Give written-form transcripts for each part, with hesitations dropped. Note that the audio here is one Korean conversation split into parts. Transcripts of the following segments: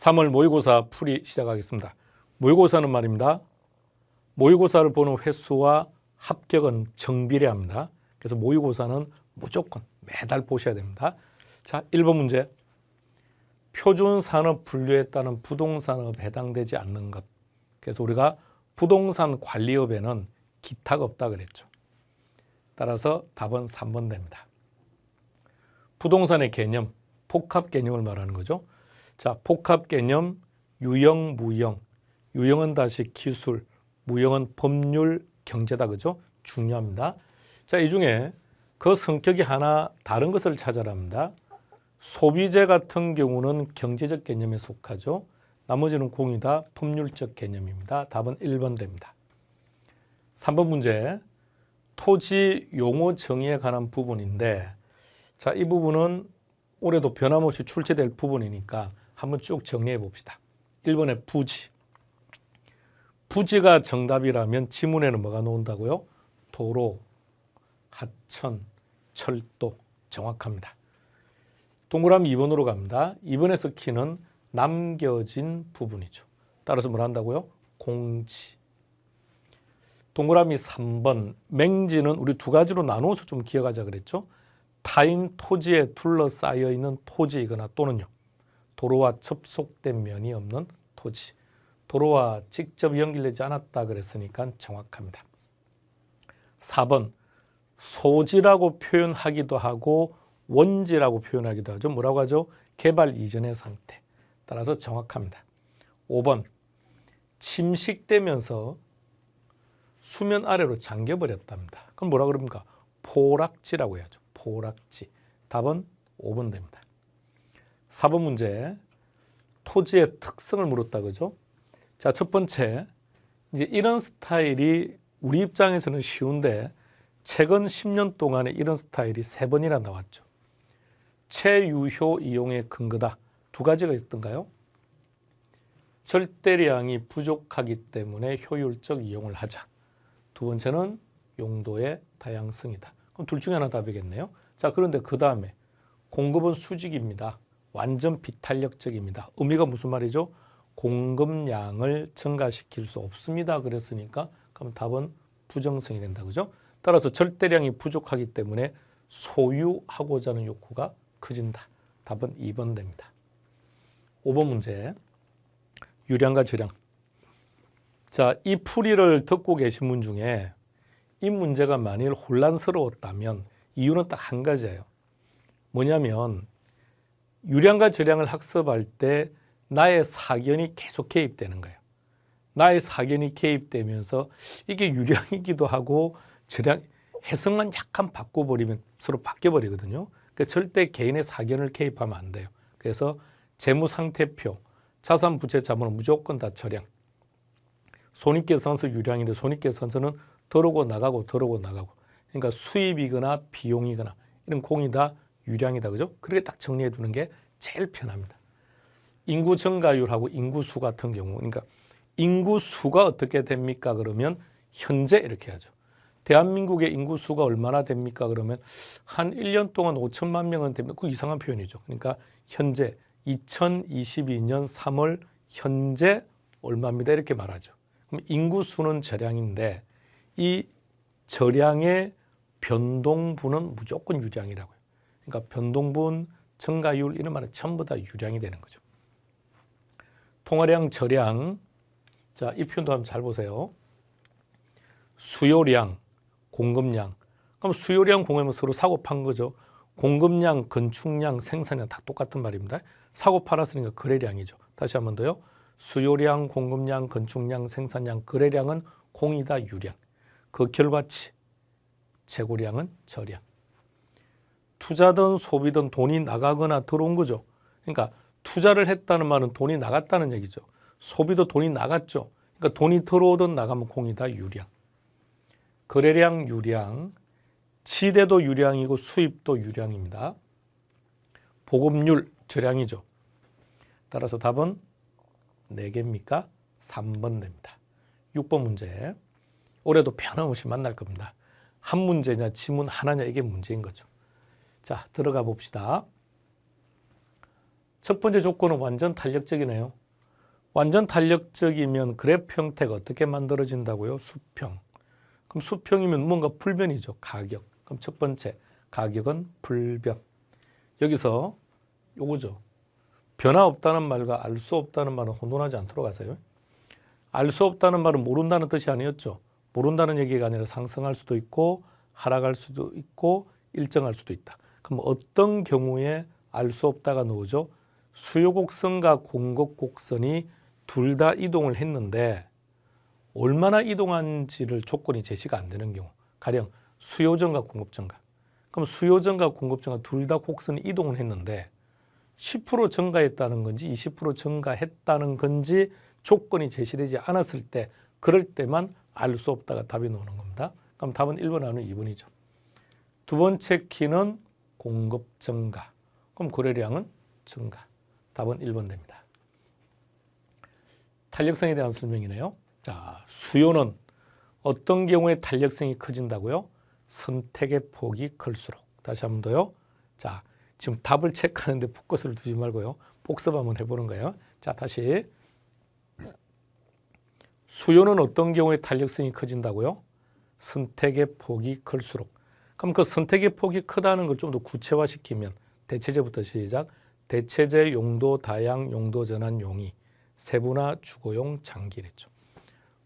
3월 모의고사 풀이 시작하겠습니다. 모의고사는 말입니다. 모의고사를 보는 횟수와 합격은 정비례합니다. 그래서 모의고사는 무조건 매달 보셔야 됩니다. 자, 1번 문제. 표준산업 분류에 따른 부동산업에 해당되지 않는 것. 그래서 우리가 부동산 관리업에는 기타가 없다 그랬죠. 따라서 답은 3번 됩니다. 부동산의 개념, 복합 개념을 말하는 거죠. 자, 복합 개념, 유형, 무형. 유형은 다시 기술, 무형은 법률, 경제다. 그죠? 중요합니다. 자, 이 중에 그 성격이 하나 다른 것을 찾아랍니다. 소비재 같은 경우는 경제적 개념에 속하죠. 나머지는 공이다, 법률적 개념입니다. 답은 1번 됩니다. 3번 문제. 토지 용어 정의에 관한 부분인데, 자, 이 부분은 올해도 변함없이 출제될 부분이니까 한번 쭉 정리해 봅시다. 1번에 부지. 부지가 정답이라면 지문에는 뭐가 나온다고요? 도로, 하천, 철도. 정확합니다. 동그라미 2번으로 갑니다. 2번에서 키는 남겨진 부분이죠. 따라서 뭘 한다고요? 공지. 동그라미 3번. 맹지는 우리 두 가지로 나누어서 좀 기억하자 그랬죠. 타인 토지에 둘러싸여 있는 토지이거나 또는요, 도로와 접속된 면이 없는 토지. 도로와 직접 연결되지 않았다 그랬으니까 정확합니다. 4번. 소지라고 표현하기도 하고 원지라고 표현하기도 하죠. 뭐라고 하죠? 개발 이전의 상태. 따라서 정확합니다. 5번. 침식되면서 수면 아래로 잠겨버렸답니다. 그럼 뭐라 그럽니까? 포락지라고 해야죠. 포락지. 답은 5번 됩니다. 4번 문제. 토지의 특성을 물었다 그죠? 자, 첫 번째. 이제 이런 스타일이 우리 입장에서는 쉬운데 최근 10년 동안에 이런 스타일이 3번이나 나왔죠. 체유효 이용의 근거다. 두 가지가 있던가요? 절대량이 부족하기 때문에 효율적 이용을 하자. 두 번째는 용도의 다양성이다. 그럼 둘 중에 하나 답이겠네요. 자, 그런데 그 다음에 공급은 수직입니다. 완전 비탄력적입니다. 의미가 무슨 말이죠? 공급량을 증가시킬 수 없습니다. 그랬으니까 그럼 답은 부정성이 된다. 그죠? 따라서 절대량이 부족하기 때문에 소유하고자 하는 욕구가 커진다. 답은 2번 됩니다. 5번 문제. 유량과 저량. 자, 이 풀이를 듣고 계신 분 중에 이 문제가 만일 혼란스러웠다면 이유는 딱 한 가지예요. 뭐냐면 유량과 저량을 학습할 때 나의 사견이 계속 개입되는 거예요. 나의 사견이 개입되면서 이게 유량이기도 하고 저량, 해석만 약간 바꿔버리면 서로 바뀌어버리거든요. 그러니까 절대 개인의 사견을 개입하면 안 돼요. 그래서 재무상태표, 자산부채 자본은 무조건 다 저량. 손익계산서 유량인데 손익계산서는 들어오고 나가고 들어오고 나가고. 그러니까 수입이거나 비용이거나 이런 공이 다 유량이다. 그죠? 그렇게 딱 정리해 두는 게 제일 편합니다. 인구 증가율하고 인구수 같은 경우, 그러니까 인구수가 어떻게 됩니까? 그러면 현재 이렇게 하죠. 대한민국의 인구수가 얼마나 됩니까? 그러면 한 1년 동안 5천만 명은 됩니다. 그 이상한 표현이죠. 그러니까 현재 2022년 3월 현재 얼마입니다. 이렇게 말하죠. 그럼 인구수는 저량인데 이 저량의 변동분은 무조건 유량이라고요. 그러니까 변동분, 증가율 이런 말은 전부 다 유량이 되는 거죠. 통화량, 저량. 자, 이 표현도 한번 잘 보세요. 수요량, 공급량. 그럼 수요량, 공급량 서로 사고 판 거죠. 공급량, 건축량, 생산량 다 똑같은 말입니다. 사고 팔았으니까 거래량이죠. 다시 한 번 더요. 수요량, 공급량, 건축량, 생산량, 거래량은 공이다, 유량. 그 결과치, 재고량은 저량. 투자든 소비든 돈이 나가거나 들어온 거죠. 그러니까 투자를 했다는 말은 돈이 나갔다는 얘기죠. 소비도 돈이 나갔죠. 그러니까 돈이 들어오든 나가면 공이다, 유량. 거래량, 유량. 지대도 유량이고 수입도 유량입니다. 보급률, 저량이죠. 따라서 답은 4개입니까? 3번 됩니다. 6번 문제. 올해도 변함없이 만날 겁니다. 한 문제냐 지문 하나냐 이게 문제인 거죠. 자, 들어가 봅시다. 첫 번째 조건은 완전 탄력적이네요. 완전 탄력적이면 그래프 형태가 어떻게 만들어진다고요? 수평. 그럼 수평이면 뭔가 불변이죠. 가격. 그럼 첫 번째 가격은 불변. 여기서 요거죠. 변화 없다는 말과 알 수 없다는 말은 혼돈하지 않도록 하세요. 알 수 없다는 말은 모른다는 뜻이 아니었죠. 모른다는 얘기가 아니라 상승할 수도 있고 하락할 수도 있고 일정할 수도 있다. 그럼 어떤 경우에 알 수 없다가 나오죠? 수요 곡선과 공급 곡선이 둘 다 이동을 했는데 얼마나 이동한지를 조건이 제시가 안 되는 경우, 가령 수요전과 공급전가. 그럼 수요전과 공급전가 둘 다 곡선이 이동을 했는데 10% 증가했다는 건지 20% 증가했다는 건지 조건이 제시되지 않았을 때, 그럴 때만 알 수 없다가 답이 나오는 겁니다. 그럼 답은 1번 아니면 2번이죠. 두 번째 키는 공급 증가. 그럼 거래량은 증가. 답은 1번 됩니다. 탄력성에 대한 설명이네요. 자, 수요는 어떤 경우에 탄력성이 커진다고요? 선택의 폭이 클수록. 다시 한 번 더요. 자, 지금 답을 체크하는데 포커스를 두지 말고요. 복습 한번 해보는 거예요. 자, 다시. 수요는 어떤 경우에 탄력성이 커진다고요? 선택의 폭이 클수록. 그럼 그 선택의 폭이 크다는 걸 좀 더 구체화시키면 대체제부터 시작. 대체제, 용도, 다양, 용도, 전환, 용이, 세분화, 주거용, 장기랬죠.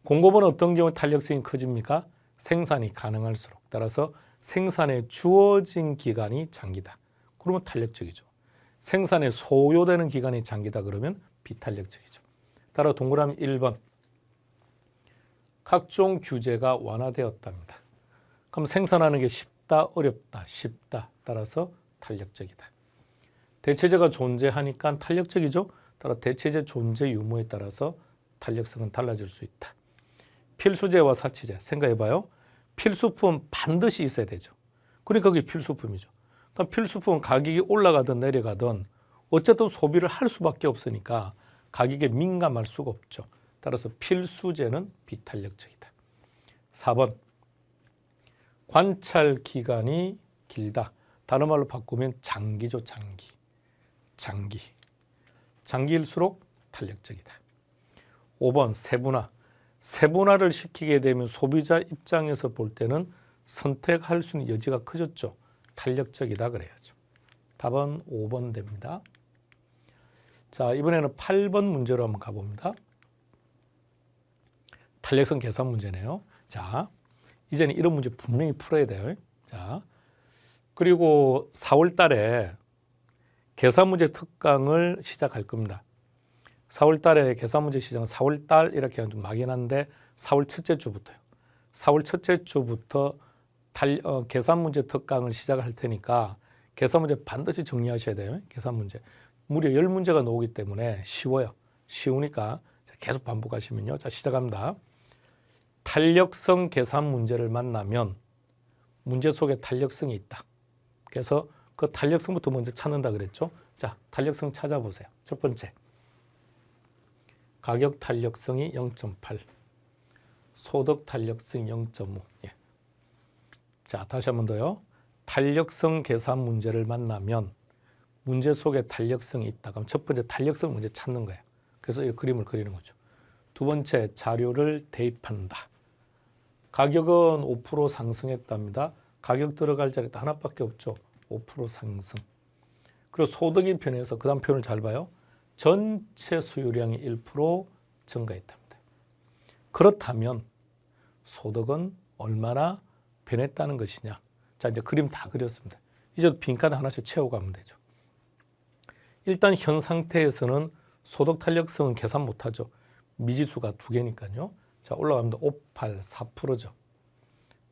공급은 어떤 경우에 탄력성이 커집니까? 생산이 가능할수록. 따라서 생산에 주어진 기간이 장기다. 그러면 탄력적이죠. 생산에 소요되는 기간이 장기다 그러면 비탄력적이죠. 따라 동그라미 1번. 각종 규제가 완화되었답니다. 그럼 생산하는 게 쉽다, 어렵다, 쉽다. 따라서 탄력적이다. 대체제가 존재하니까 탄력적이죠. 따라 대체제 존재 유무에 따라서 탄력성은 달라질 수 있다. 필수제와 사치제 생각해봐요. 필수품 반드시 있어야 되죠. 그러니까 그게 필수품이죠. 그럼 필수품은 가격이 올라가든 내려가든 어쨌든 소비를 할 수밖에 없으니까 가격에 민감할 수가 없죠. 따라서 필수제는 비탄력적이다. 4번. 관찰 기간이 길다. 다른 말로 바꾸면 장기죠. 장기. 장기일수록 탄력적이다. 5번. 세분화. 세분화를 시키게 되면 소비자 입장에서 볼 때는 선택할 수 있는 여지가 커졌죠. 탄력적이다 그래야죠. 답은 5번 됩니다. 자, 이번에는 8번 문제로 한번 가봅니다. 탄력성 계산 문제네요. 자, 이제는 이런 문제 분명히 풀어야 돼요. 자, 그리고 4월 달에 계산 문제 특강을 시작할 겁니다. 4월 달에 계산 문제 시작은 4월 달 이렇게 하면 좀 막연한데 4월 첫째 주부터요. 4월 첫째 주부터 계산 문제 특강을 시작할 테니까 계산 문제 반드시 정리하셔야 돼요. 계산 문제. 무려 10문제가 나오기 때문에 쉬워요. 쉬우니까 계속 반복하시면요. 자, 시작합니다. 탄력성 계산 문제를 만나면 문제 속에 탄력성이 있다. 그래서 그 탄력성부터 먼저 찾는다 그랬죠. 자, 탄력성 찾아보세요. 첫 번째. 가격 탄력성이 0.8. 소득 탄력성이 0.5. 예. 자, 다시 한 번 더요. 탄력성 계산 문제를 만나면 문제 속에 탄력성이 있다. 그럼 첫 번째 탄력성 문제 찾는 거예요. 그래서 이 그림을 그리는 거죠. 두 번째, 자료를 대입한다. 가격은 5% 상승했답니다. 가격 들어갈 자리 하나밖에 없죠. 5% 상승. 그리고 소득이 변해서 그 다음 표현을 잘 봐요. 전체 수요량이 1% 증가했답니다. 그렇다면 소득은 얼마나 변했다는 것이냐. 자, 이제 그림 다 그렸습니다. 이제 빈칸 하나씩 채워가면 되죠. 일단 현 상태에서는 소득 탄력성은 계산 못하죠. 미지수가 2개니까요. 자, 올라가면 5, 8, 4%죠.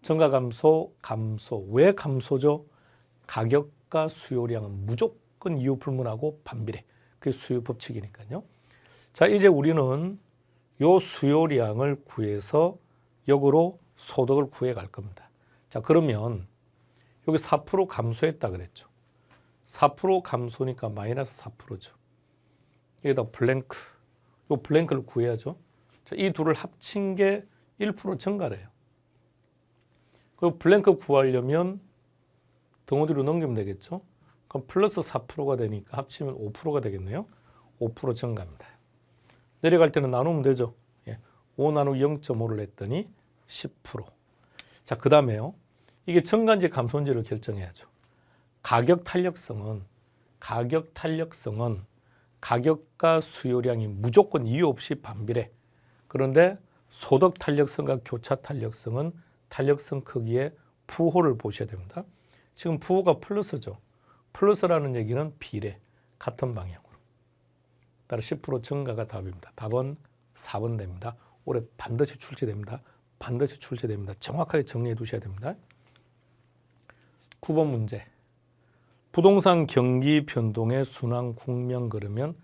증가 감소, 감소. 왜 감소죠? 가격과 수요량은 무조건 이유 불문하고 반비례. 그게 수요 법칙이니까요. 자, 이제 우리는 요 수요량을 구해서 역으로 소득을 구해 갈 겁니다. 자, 그러면 여기 4% 감소했다 그랬죠. 4% 감소니까 마이너스 4%죠. 여기다 블랭크. 요 블랭크를 구해야죠. 자, 이 둘을 합친 게 1% 증가래요. 그리고 블랭크 구하려면 덩어리로 넘기면 되겠죠. 그럼 플러스 4%가 되니까 합치면 5%가 되겠네요. 5% 증가입니다. 내려갈 때는 나누면 되죠. 5 나누기 0.5를 했더니 10%. 자, 그 다음에요. 이게 증가인지 감소인지를 결정해야죠. 가격 탄력성은 가격과 수요량이 무조건 이유 없이 반비례. 그런데 소득 탄력성과 교차 탄력성은 탄력성 크기의 부호를 보셔야 됩니다. 지금 부호가 플러스죠. 플러스라는 얘기는 비례, 같은 방향으로. 따라 10% 증가가 답입니다. 답은 4번 됩니다. 올해 반드시 출제됩니다. 반드시 출제됩니다. 정확하게 정리해 두셔야 됩니다. 9번 문제. 부동산 경기 변동의 순환 국면 그러면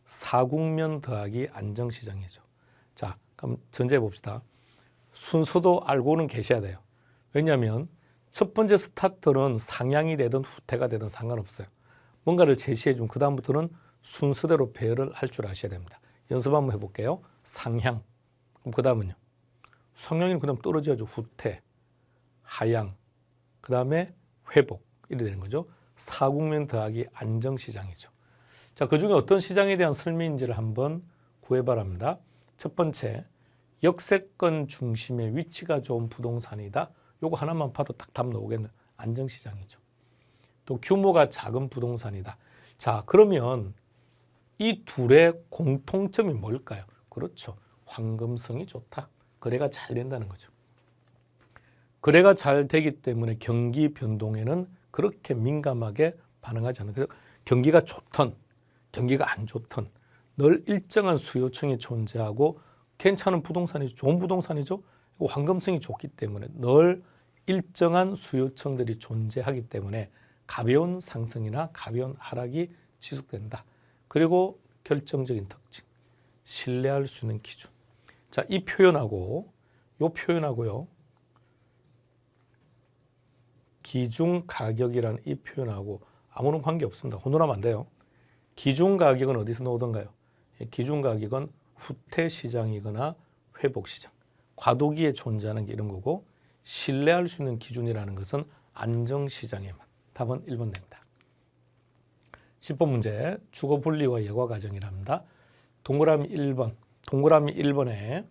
사국면 더하기 안정시장이죠. 자, 그럼 전제해 봅시다. 순서도 알고는 계셔야 돼요. 왜냐하면 첫 번째 스타트는 상향이 되든 후퇴가 되든 상관없어요. 뭔가를 제시해 주면 그 다음부터는 순서대로 배열을 할 줄 아셔야 됩니다. 연습 한번 해볼게요. 상향. 그럼 그 다음은요. 상향이 그 다음 떨어져야죠. 후퇴, 하향, 그 다음에 회복. 이렇게 되는 거죠. 사국면 더하기 안정시장이죠. 자, 그 중에 어떤 시장에 대한 설명인지를 한번 구해바랍니다. 첫 번째, 역세권 중심의 위치가 좋은 부동산이다. 요거 하나만 봐도 딱 답 나오겠네요. 안정시장이죠. 또 규모가 작은 부동산이다. 자, 그러면 이 둘의 공통점이 뭘까요? 그렇죠. 황금성이 좋다. 거래가 잘 된다는 거죠. 거래가 잘 되기 때문에 경기 변동에는 그렇게 민감하게 반응하지 않는. 그래서 경기가 좋든 경기가 안 좋든 늘 일정한 수요층이 존재하고 괜찮은 부동산이죠. 좋은 부동산이죠. 황금성이 좋기 때문에 늘 일정한 수요층들이 존재하기 때문에 가벼운 상승이나 가벼운 하락이 지속된다. 그리고 결정적인 특징, 신뢰할 수 있는 기준. 자, 이 표현하고 요 표현하고요. 기준 가격이라는 이 표현하고 아무런 관계 없습니다. 혼돈하면 안 돼요. 기준 가격은 어디서 나오던가요? 기준 가격은 후퇴 시장이거나 회복 시장, 과도기에 존재하는 게 이런 거고, 신뢰할 수 있는 기준이라는 것은 안정 시장에만. 답은 1번 됩니다. 10번 문제, 주거 분리와 여과 과정이랍니다. 동그라미 1번, 동그라미 1번에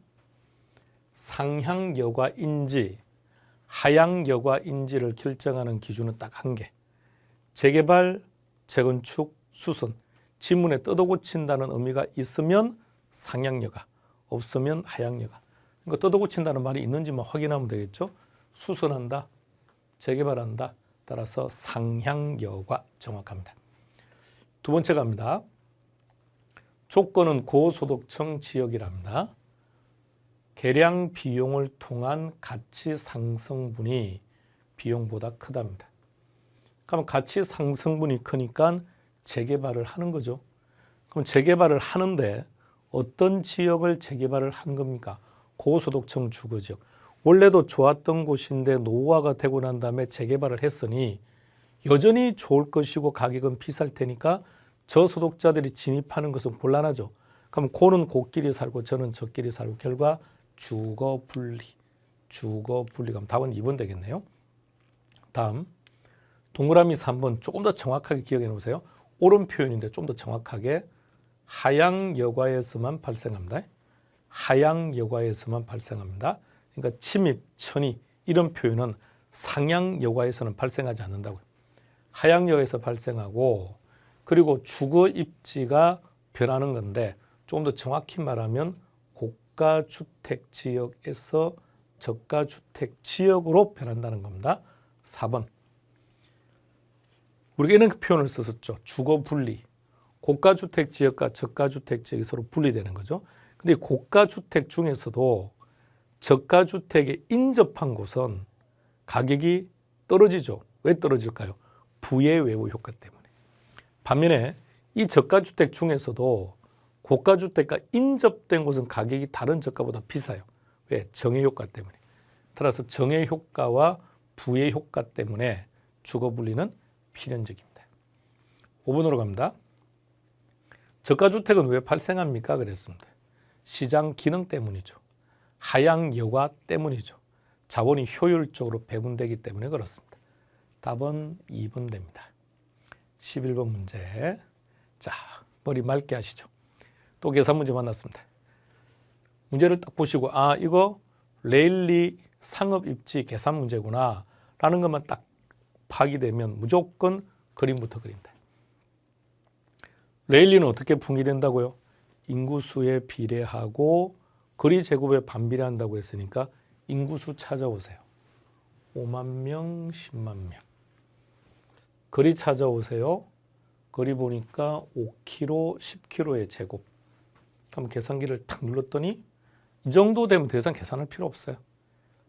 상향 여과 인지, 하향 여과 인지를 결정하는 기준은 딱 한 개. 재개발, 재건축, 수선, 지문에 뜯어고친다는 의미가 있으면 상향 여가, 없으면 하향 여가. 그러니까 뜯어고친다는 말이 있는지만 확인하면 되겠죠. 수선한다, 재개발한다. 따라서 상향 여가 정확합니다. 두 번째 갑니다. 조건은 고소득층 지역이랍니다. 개량 비용을 통한 가치 상승분이 비용보다 크답니다. 그럼 가치 상승분이 크니까 재개발을 하는 거죠. 그럼 재개발을 하는데 어떤 지역을 재개발을 한 겁니까? 고소득층 주거지역. 원래도 좋았던 곳인데 노후화가 되고 난 다음에 재개발을 했으니 여전히 좋을 것이고 가격은 비쌀 테니까 저소득자들이 진입하는 것은 곤란하죠. 그럼 고는 고끼리 살고 저는 저끼리 살고 결과 주거 분리. 그럼 답은 2번 되겠네요. 다음 동그라미 3번 조금 더 정확하게 기억해 놓으세요. 옳은 표현인데 좀 더 정확하게 하향 여과에서만 발생합니다. 하향 여과에서만 발생합니다. 그러니까 침입, 천이 이런 표현은 상향 여과에서는 발생하지 않는다고요. 하향 여과에서 발생하고 그리고 주거 입지가 변하는 건데 조금 더 정확히 말하면 고가주택 지역에서 저가주택 지역으로 변한다는 겁니다. 4번. 우리가 이런 표현을 썼었죠. 주거 분리. 고가주택 지역과 저가주택 지역이 서로 분리되는 거죠. 근데 고가주택 중에서도 저가주택에 인접한 곳은 가격이 떨어지죠. 왜 떨어질까요? 부의 외부 효과 때문에. 반면에 이 저가주택 중에서도 고가주택과 인접된 곳은 가격이 다른 저가보다 비싸요. 왜? 정해 효과 때문에. 따라서 정해 효과와 부의 효과 때문에 주거 분리는 필연적입니다. 5번으로 갑니다. 저가주택은 왜 발생합니까? 그랬습니다. 시장 기능 때문이죠. 하향 여과 때문이죠. 자본이 효율적으로 배분되기 때문에 그렇습니다. 답은 2번 됩니다. 11번 문제. 자, 머리 맑게 하시죠. 또 계산 문제 만났습니다. 문제를 딱 보시고 아, 이거 레일리 상업 입지 계산 문제구나 라는 것만 딱 파악되면 무조건 그림부터 그린다. 레일리는 어떻게 풍기된다고요? 인구수에 비례하고 거리 제곱에 반비례한다고 했으니까 인구수 찾아오세요. 5만 명, 10만 명. 거리 찾아오세요. 거리 보니까 5km, 10km의 제곱. 그럼 계산기를 탁 눌렀더니 이 정도 되면 더 이상 계산할 필요 없어요.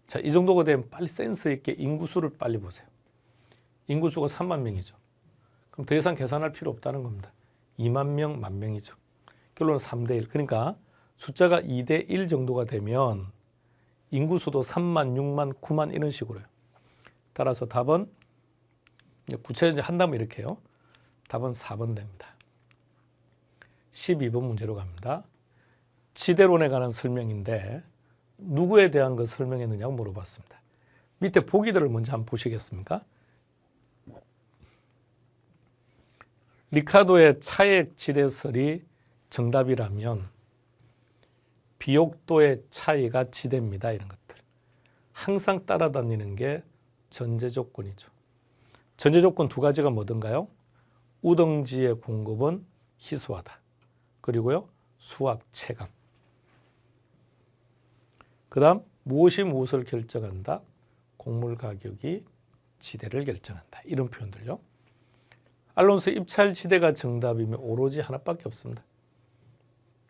자, 이 정도가 되면 빨리 센스 있게 인구수를 빨리 보세요. 인구수가 3만 명이죠. 그럼 더 이상 계산할 필요 없다는 겁니다. 2만 명, 1만 명이죠. 결론은 3대 1. 그러니까 숫자가 2대 1 정도가 되면 인구수도 3만, 6만, 9만 이런 식으로요. 따라서 답은 구체적으로 한다면 이렇게 해요. 답은 4번 됩니다. 12번 문제로 갑니다. 지대론에 관한 설명인데 누구에 대한 거 설명했느냐고 물어봤습니다. 밑에 보기들을 먼저 한번 보시겠습니까? 리카도의 차액 지대설이 정답이라면 비옥도의 차이가 지대입니다. 이런 것들. 항상 따라다니는 게 전제 조건이죠. 전제 조건 두 가지가 뭐든가요? 우등지의 공급은 희소하다. 그리고요, 수학 체감. 그 다음 무엇이 무엇을 결정한다? 곡물 가격이 지대를 결정한다. 이런 표현들요. 알론소 입찰 지대가 정답이면 오로지 하나밖에 없습니다.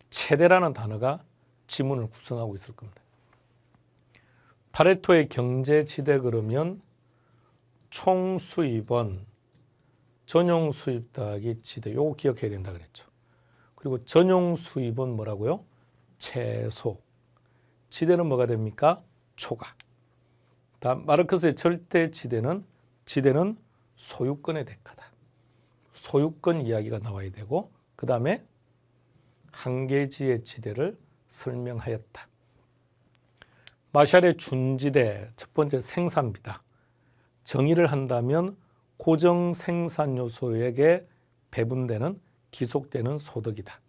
최대라는 단어가 지문을 구성하고 있을 겁니다. 파레토의 경제 지대 그러면 총 수입원 전용 수입 더하기 지대. 요거 기억해야 된다 그랬죠. 그리고 전용 수입은 뭐라고요? 최소. 지대는 뭐가 됩니까? 초가. 다음 마르크스의 절대 지대는 소유권의 대가다. 소유권 이야기가 나와야 되고 그 다음에 한계지의 지대를 설명하였다. 마샬의 준지대 첫 번째 생산비다. 정의를 한다면 고정 생산 요소에게 배분되는 기속되는 소득이다.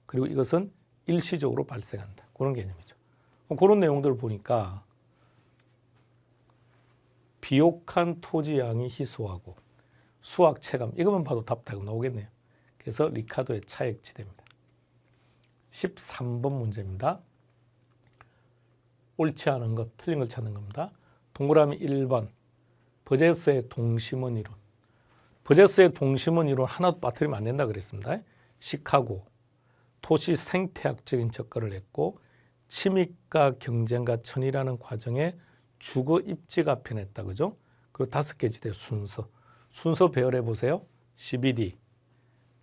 그리고 이것은 일시적으로 발생한다. 그런 개념이죠. 그런 내용들을 보니까 비옥한 토지 양이 희소하고 수학 체감 이것만 봐도 답 다 나오겠네요. 그래서 리카도의 차액 지대입니다. 13번 문제입니다. 옳지 않은 것, 틀린 걸 찾는 겁니다. 동그라미 1번 버제스의 동심원 이론. 버제스의 동심원 이론 하나도 빠뜨리면 안 된다 그랬습니다. 시카고 도시 생태학적인 접근을 했고 침입과 경쟁과 천이라는 과정에 주거 입지가 편했다. 그죠? 그리고 5개 지대 순서 배열해 보세요. 12D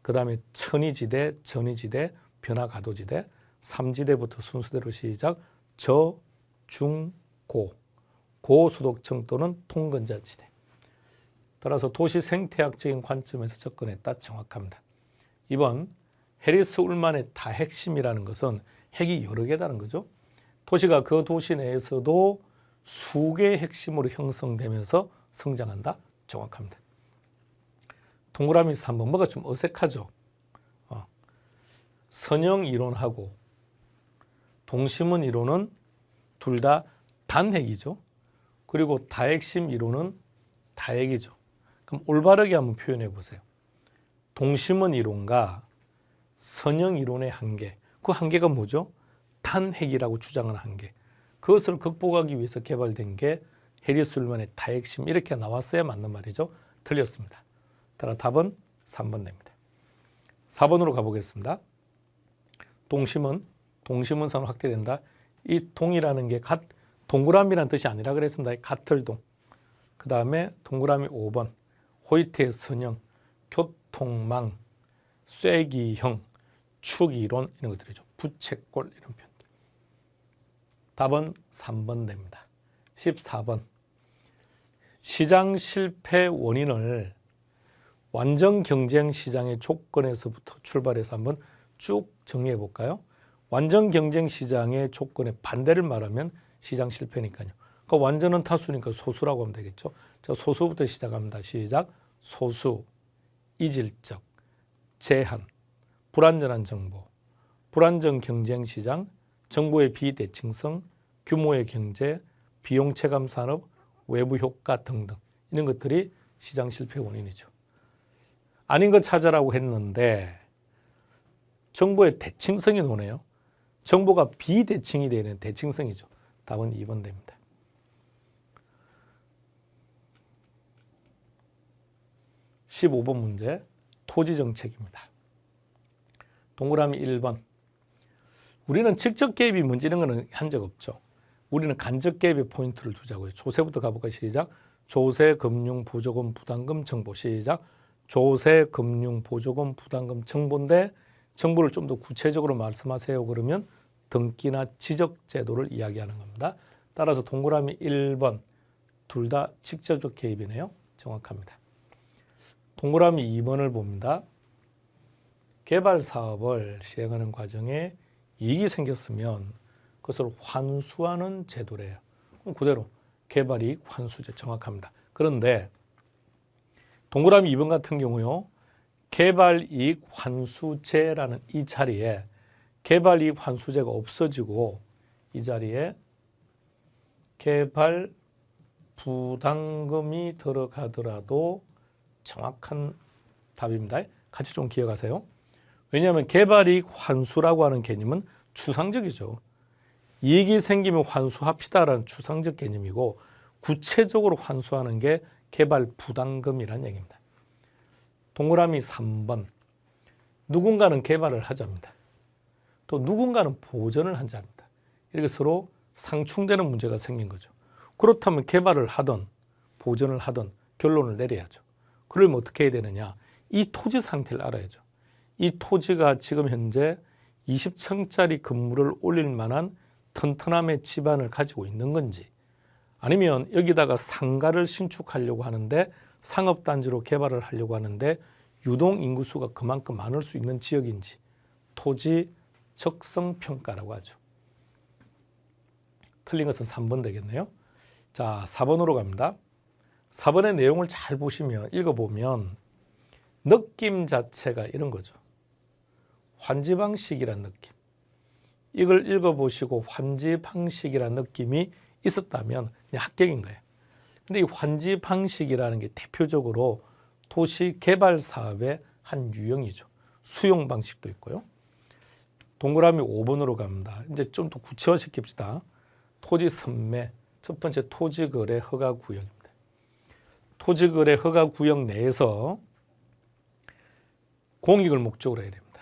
그 다음에 천이지대, 전이지대, 변화가도지대 3지대부터 순서대로 시작. 저, 중, 고 고소득층 또는 통근자지대. 따라서 도시 생태학적인 관점에서 접근했다. 정확합니다. 2번 해리스 울만의 다핵심이라는 것은 핵이 여러 개다는 거죠. 도시가 그 도시 내에서도 수개의 핵심으로 형성되면서 성장한다. 정확합니다. 동그라미 3번 뭐가 좀 어색하죠. 선형 이론하고 동심원 이론은 둘 다 단핵이죠. 그리고 다핵심 이론은 다핵이죠. 그럼 올바르게 한번 표현해 보세요. 동심원 이론과 선형 이론의 한계. 그 한계가 뭐죠? 단핵이라고 주장하는 한계. 그것을 극복하기 위해서 개발된 게 해리스 울만의 다핵심 이렇게 나왔어야 맞는 말이죠. 틀렸습니다. 따라 답은 3번 됩니다. 4번으로 가보겠습니다. 동심원선 확대된다. 이 동이라는 게 동그라미라는 뜻이 아니라 그랬습니다. 가틀동. 그 다음에 동그라미 5번 호이트의 선형, 교통망, 쐐기형, 축이론 이런 것들이죠. 부채꼴 이런 표현들. 답은 3번 됩니다. 14번 시장 실패 원인을 완전 경쟁 시장의 조건에서부터 출발해서 한번 쭉 정리해 볼까요? 완전 경쟁 시장의 조건의 반대를 말하면 시장 실패니까요. 그 완전은 타수니까 소수라고 하면 되겠죠. 자, 소수부터 시작합니다. 시작. 소수, 이질적, 제한, 불안전한 정보, 불안정 경쟁시장, 정보의 비대칭성, 규모의 경제, 비용 체감 산업, 외부 효과 등등 이런 것들이 시장 실패 원인이죠. 아닌 것 찾아라고 했는데 정보의 대칭성이 노네요. 정보가 비대칭이 되는 대칭성이죠. 답은 2번 됩니다. 15번 문제, 토지정책입니다. 동그라미 1번. 우리는 직접 개입이 문제 이런 거는 한 적 없죠. 우리는 간접 개입의 포인트를 두자고요. 조세부터 가볼까요? 시작. 조세, 금융, 보조금, 부담금, 정보. 시작. 조세, 금융, 보조금, 부담금, 정보인데 정보를 좀 더 구체적으로 말씀하세요. 그러면 등기나 지적 제도를 이야기하는 겁니다. 따라서 동그라미 1번 둘 다 직접적 개입이네요. 정확합니다. 동그라미 2번을 봅니다. 개발 사업을 시행하는 과정에 이익이 생겼으면 그것을 환수하는 제도래요. 그럼 그대로 개발이익 환수제 정확합니다. 그런데 동그라미 2번 같은 경우요. 개발이익 환수제라는 이 자리에 개발이익 환수제가 없어지고 이 자리에 개발 부담금이 들어가더라도 정확한 답입니다. 같이 좀 기억하세요. 왜냐하면 개발이익 환수라고 하는 개념은 추상적이죠. 이익이 생기면 환수합시다라는 추상적 개념이고 구체적으로 환수하는 게 개발 부담금이라는 얘기입니다. 동그라미 3번. 누군가는 개발을 하자입니다. 또 누군가는 보전을 하자입니다. 이렇게 서로 상충되는 문제가 생긴 거죠. 그렇다면 개발을 하든 보전을 하든 결론을 내려야죠. 그러면 어떻게 해야 되느냐? 이 토지 상태를 알아야죠. 이 토지가 지금 현재 20층짜리 건물을 올릴 만한 튼튼함의 지반을 가지고 있는 건지 아니면 여기다가 상가를 신축하려고 하는데 상업단지로 개발을 하려고 하는데 유동 인구수가 그만큼 많을 수 있는 지역인지 토지 적성평가라고 하죠. 틀린 것은 3번 되겠네요. 자, 4번으로 갑니다. 4번의 내용을 잘 보시면 읽어보면 느낌 자체가 이런 거죠. 환지방식이라는 느낌. 이걸 읽어보시고 환지방식이라는 느낌이 있었다면 그냥 합격인 거예요. 근데 이 환지방식이라는 게 대표적으로 도시 개발 사업의 한 유형이죠. 수용 방식도 있고요. 동그라미 5번으로 갑니다. 이제 좀 더 구체화 시킵시다. 토지 선매, 첫 번째 토지거래 허가 구역입니다. 토지거래 허가 구역 내에서 공익을 목적으로 해야 됩니다.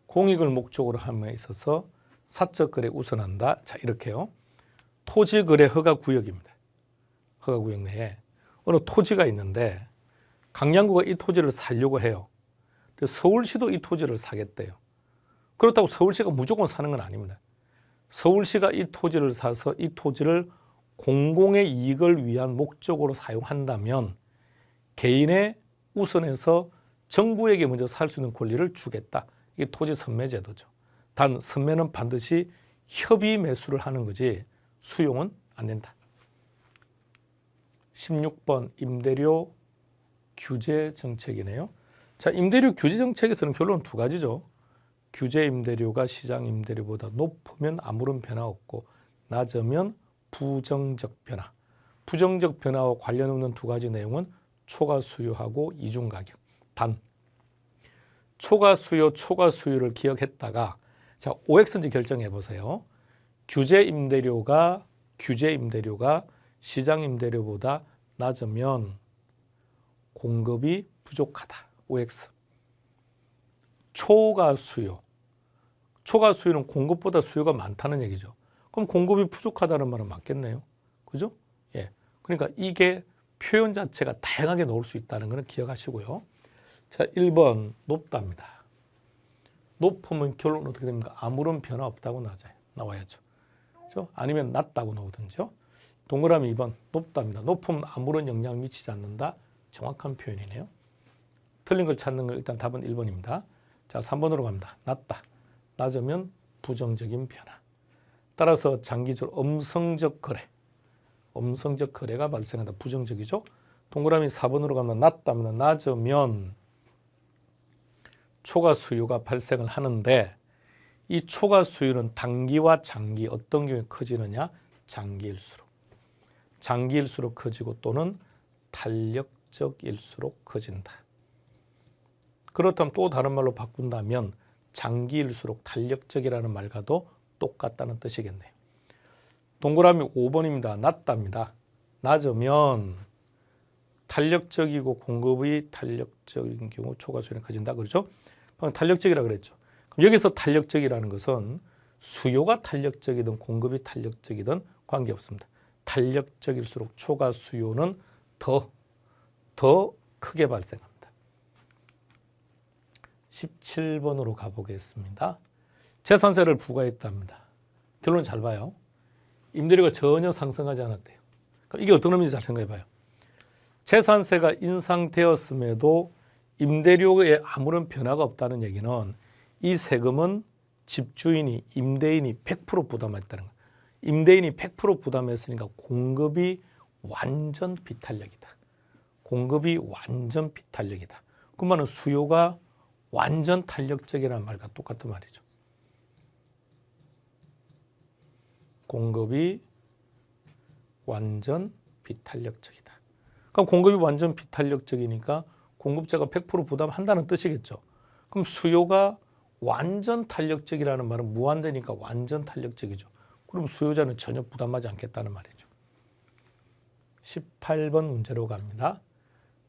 공익을 목적으로 함에 있어서 사적 거래 우선한다. 자, 이렇게요. 토지거래 허가 구역입니다. 허가 구역 내에 어느 토지가 있는데 강양구가 이 토지를 사려고 해요. 근데 서울시도 이 토지를 사겠대요. 그렇다고 서울시가 무조건 사는 건 아닙니다. 서울시가 이 토지를 사서 이 토지를 공공의 이익을 위한 목적으로 사용한다면 개인의 우선해서 정부에게 먼저 살 수 있는 권리를 주겠다. 이게 토지 선매 제도죠. 단 선매는 반드시 협의 매수를 하는 거지 수용은 안 된다. 16번 임대료 규제 정책이네요. 자, 임대료 규제 정책에서는 결론은 두 가지죠. 규제 임대료가 시장 임대료보다 높으면 아무런 변화 없고 낮으면 부정적 변화. 부정적 변화와 관련 없는 두 가지 내용은 초과 수요하고 이중 가격. 단 초과 수요, 초과 수요를 기억했다가 자, OX인지 결정해 보세요. 규제 임대료가 시장 임대료보다 낮으면 공급이 부족하다. OX. 초과 수요. 초과 수요는 공급보다 수요가 많다는 얘기죠. 그럼 공급이 부족하다는 말은 맞겠네요. 그죠? 예. 그러니까 이게 표현 자체가 다양하게 나올 수 있다는 것은 기억하시고요. 자, 1번 높답니다. 높으면 결론 어떻게 됩니까? 아무런 변화 없다고 나와야죠. 그렇죠? 아니면 낮다고 나오든지요. 동그라미 2번 높답니다. 높으면 아무런 영향을 미치지 않는다. 정확한 표현이네요. 틀린 걸 찾는 걸 일단 답은 1번입니다. 자, 3번으로 갑니다. 낮다. 낮으면 부정적인 변화. 따라서 장기적으로 음성적 거래가 발생한다. 부정적이죠. 동그라미 4번으로 가면 낮답니다. 낮으면 초과 수요가 발생을 하는데 이 초과 수요는 단기와 장기 어떤 경우에 커지느냐? 장기일수록. 장기일수록 커지고 또는 탄력적일수록 커진다. 그렇다면 또 다른 말로 바꾼다면 장기일수록 탄력적이라는 말과도 똑같다는 뜻이겠네요. 동그라미 5번입니다. 낮답니다. 낮으면 탄력적이고 공급이 탄력적인 경우 초과 수요는 커진다. 그렇죠? 방금 탄력적이라고 그랬죠. 그럼 여기서 탄력적이라는 것은 수요가 탄력적이든 공급이 탄력적이든 관계없습니다. 탄력적일수록 초과 수요는 더 크게 발생합니다. 17번으로 가보겠습니다. 재산세를 부과했답니다. 결론 잘 봐요. 임대료가 전혀 상승하지 않았대요. 그럼 이게 어떤 의미인지 잘 생각해 봐요. 재산세가 인상되었음에도 임대료에 아무런 변화가 없다는 얘기는 이 세금은 집주인이, 임대인이 100% 부담했다는 거예요. 임대인이 100% 부담했으니까 공급이 완전 비탄력이다. 공급이 완전 비탄력이다. 그 말은 수요가 완전 탄력적이라는 말과 똑같은 말이죠. 공급이 완전 비탄력적이다. 그럼 공급이 완전 비탄력적이니까 공급자가 100% 부담한다는 뜻이겠죠. 그럼 수요가 완전 탄력적이라는 말은 무한대니까 완전 탄력적이죠. 그럼 수요자는 전혀 부담하지 않겠다는 말이죠. 18번 문제로 갑니다.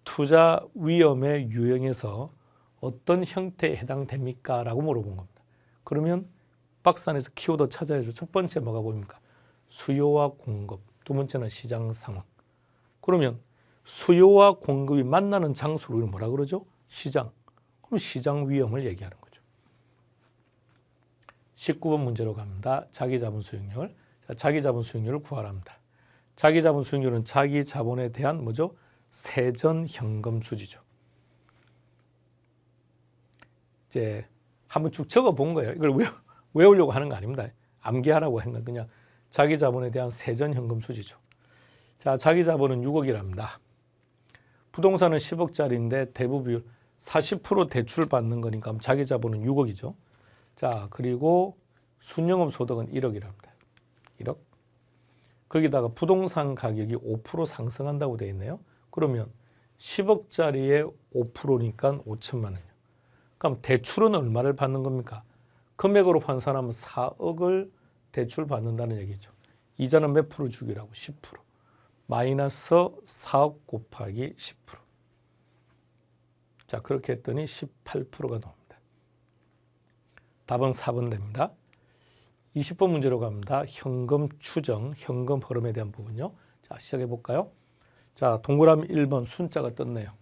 투자 위험의 유형에서 어떤 형태에 해당됩니까? 라고 물어본 겁니다. 그러면 박스 안에서 키워드 찾아야죠. 첫 번째 뭐가 보입니까? 수요와 공급. 두 번째는 시장 상황. 그러면 수요와 공급이 만나는 장소를 우리는 뭐라 그러죠? 시장. 그럼 시장 위험을 얘기하는 거죠. 19번 문제로 갑니다. 자기자본 수익률. 자기자본 수익률을 구하랍니다. 자기자본 수익률은 자기 자본에 대한 뭐죠? 세전 현금 수지죠. 이제 한번 쭉 적어 본 거예요. 이걸 외우려고 하는 거 아닙니다. 암기하라고 한 건 그냥 자기 자본에 대한 세전 현금 수지죠. 자, 자기 자본은 6억이랍니다. 부동산은 10억짜리인데 대부 비율 40% 대출 받는 거니까 자기 자본은 6억이죠. 자, 그리고 순영업 소득은 1억이랍니다. 1억. 거기다가 부동산 가격이 5% 상승한다고 되어 있네요. 그러면 10억짜리에 5%니까 5천만 원이요. 그럼 대출은 얼마를 받는 겁니까? 금액으로 환산하면 4억을 대출 받는다는 얘기죠. 이자는 몇 프로 주기라고? 10%. 마이너스 4억 곱하기 10%. 자, 그렇게 했더니 18%가 나옵니다. 답은 4번 됩니다. 20번 문제로 갑니다. 현금 추정, 현금 흐름에 대한 부분요. 자, 시작해 볼까요? 자, 동그라미 1번 순자가 떴네요.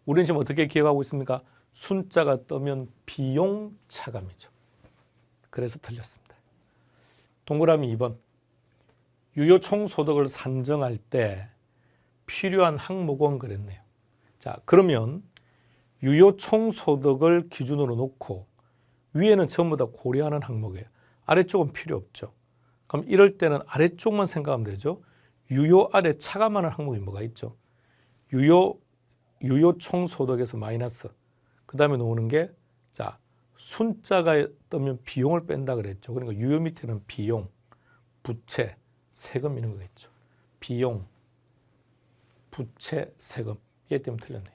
우리는 지금 어떻게 기억하고 있습니까? 순자가 뜨면 비용 차감이죠. 그래서 틀렸습니다. 동그라미 2번 유효 총소득을 산정할 때 필요한 항목은 그랬네요. 자, 그러면 유효 총소득을 기준으로 놓고 위에는 전부 다 고려하는 항목이에요. 아래쪽은 필요 없죠. 그럼 이럴 때는 아래쪽만 생각하면 되죠. 유효 아래 차감하는 항목이 뭐가 있죠? 유효 총소득에서 마이너스. 그 다음에 나오는 게, 자, 순자가 뜨면 비용을 뺀다 그랬죠. 그러니까 유효 밑에는 비용, 부채, 세금 이런 거겠죠. 비용, 부채, 세금. 얘 때문에 틀렸네요.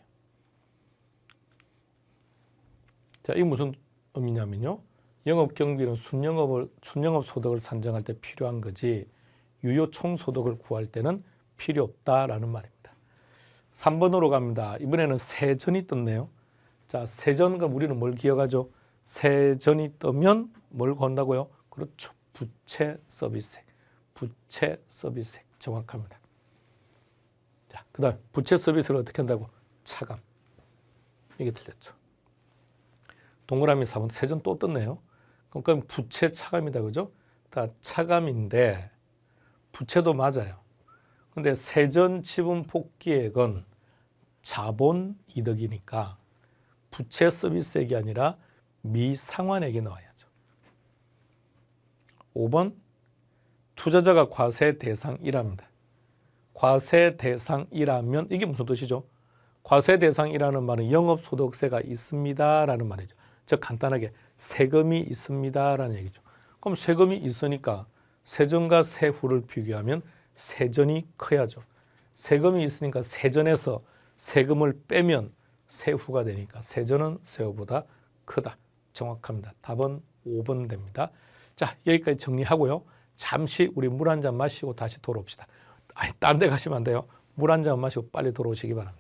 자, 이게 무슨 의미냐면요. 영업 경비는 순영업 소득을 산정할 때 필요한 거지 유효 총소득을 구할 때는 필요 없다라는 말입니다. 3번으로 갑니다. 이번에는 세전이 떴네요. 자, 세전과 우리는 뭘 기억하죠? 세전이 뜨면 뭘 건다고요? 그렇죠. 부채 서비스액. 부채 서비스액. 정확합니다. 자, 그 다음 부채 서비스를 어떻게 한다고? 차감. 이게 틀렸죠. 동그라미 4번 세전 또 떴네요. 그럼 부채 차감이다. 그죠? 다 차감인데 부채도 맞아요. 근데 세전 지분 복귀액은 자본 이득이니까 부채 서비스액이 아니라 미상환액이 나와야죠. 5번 투자자가 과세 대상이랍니다. 과세 대상이라면 이게 무슨 뜻이죠? 과세 대상이라는 말은 영업소득세가 있습니다라는 말이죠. 즉 간단하게 세금이 있습니다라는 얘기죠. 그럼 세금이 있으니까 세전과 세후를 비교하면 세전이 커야죠. 세금이 있으니까 세전에서 세금을 빼면 세후가 되니까 세전은 세후보다 크다. 정확합니다. 답은 5번 됩니다. 자, 여기까지 정리하고요. 잠시 우리 물 한 잔 마시고 다시 돌아옵시다. 딴 데 가시면 안 돼요. 물 한 잔 마시고 빨리 돌아오시기 바랍니다.